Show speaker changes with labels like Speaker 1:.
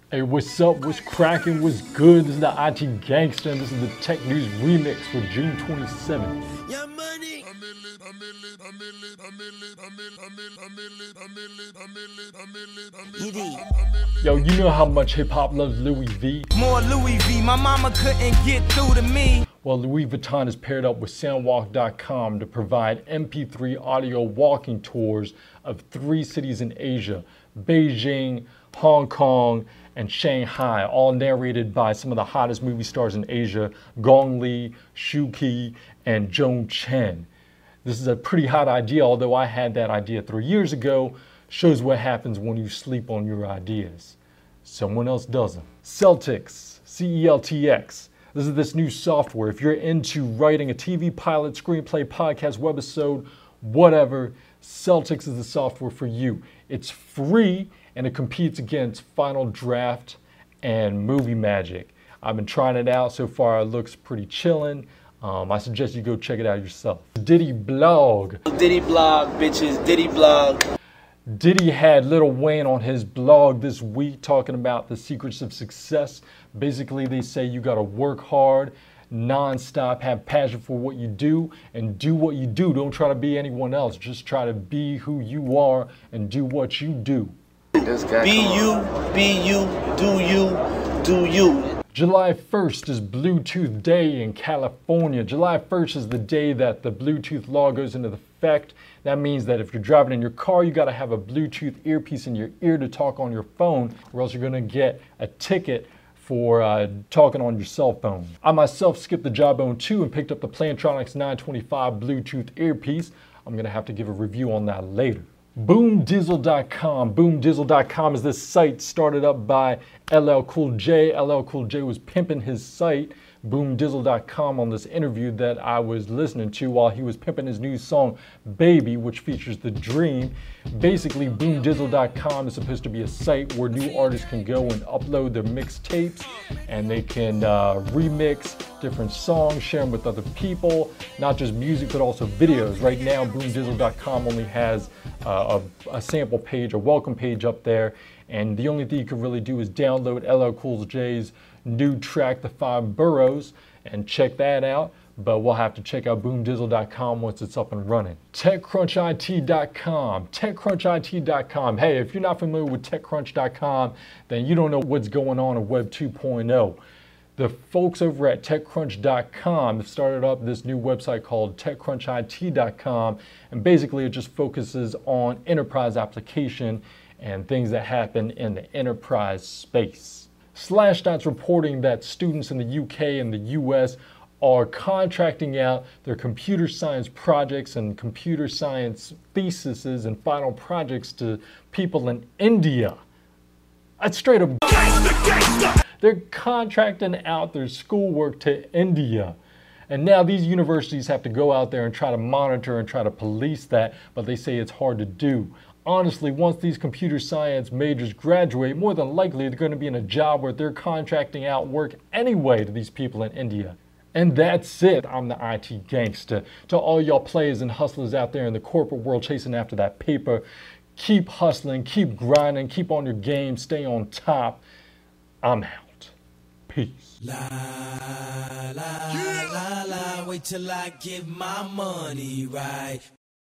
Speaker 1: Hey, what's up? What's cracking? What's good? This is the IT Gangster, and this is the Tech News Remix for June 27th. Yo, you know how much hip-hop loves Louis V?
Speaker 2: More Louis V, my mama couldn't get through to me.
Speaker 1: Well, Louis Vuitton has paired up with Soundwalk.com to provide MP3 audio walking tours of 3 cities in Asia: Beijing, Hong Kong, and Shanghai, all narrated by some of the hottest movie stars in Asia: Gong Li, Shu Qi, and Joan Chen. This is a pretty hot idea, although I had that idea 3 years ago. Shows what happens when you sleep on your ideas. Someone else doesn't. Celtx, C-E-L-T-X. This is this new software. If you're into writing a TV pilot, screenplay, podcast, webisode, whatever, Celtx is the software for you. It's free and it competes against Final Draft and Movie Magic. I've been trying it out. So far, it looks pretty chillin'. I suggest you go check it out yourself. Diddy blog.
Speaker 2: Diddy blog, bitches, Diddy blog.
Speaker 1: Diddy had Lil Wayne on his blog this week talking about the secrets of success. Basically, they say you gotta work hard, non-stop, have passion for what you do, and do what you do. Don't try to be anyone else. Just try to be who you are and do what you do.
Speaker 2: Be you, do you, do you.
Speaker 1: July 1st is Bluetooth Day in California. July 1st is the day that the Bluetooth law goes into effect. That means that if you're driving in your car, you gotta have a Bluetooth earpiece in your ear to talk on your phone, or else you're gonna get a ticket for talking on your cell phone. I myself skipped the Jawbone 2 and picked up the Plantronics 925 Bluetooth earpiece. I'm gonna have to give a review on that later. BoomDizzle.com. BoomDizzle.com is this site started up by LL Cool J. LL Cool J was pimping his site, BoomDizzle.com, on this interview that I was listening to while he was pimping his new song, Baby, which features The Dream. Basically, BoomDizzle.com is supposed to be a site where new artists can go and upload their mixtapes, and they can remix different songs, share them with other people, not just music, but also videos. Right now, BoomDizzle.com only has a sample page, a welcome page up there, and the only thing you can really do is download LL Cool J's new track, The 5 Boroughs, and check that out. But we'll have to check out BoomDizzle.com once it's up and running. TechCrunchIT.com. TechCrunchIT.com. Hey, if you're not familiar with TechCrunch.com, then you don't know what's going on in Web 2.0. The folks over at TechCrunch.com have started up this new website called TechCrunchIT.com, and basically it just focuses on enterprise application and things that happen in the enterprise space. Slashdot's reporting that students in the UK and the US are contracting out their computer science projects and computer science theses and final projects to people in India. That's straight up. They're contracting out their schoolwork to India. And now these universities have to go out there and try to monitor and try to police that, but they say it's hard to do. Honestly, once these computer science majors graduate, more than likely they're going to be in a job where they're contracting out work anyway to these people in India. And that's it. I'm the IT Gangster. To all y'all players and hustlers out there in the corporate world chasing after that paper, keep hustling, keep grinding, keep on your game, stay on top. I'm out. Peace.
Speaker 2: La la la la, wait till I get my money right.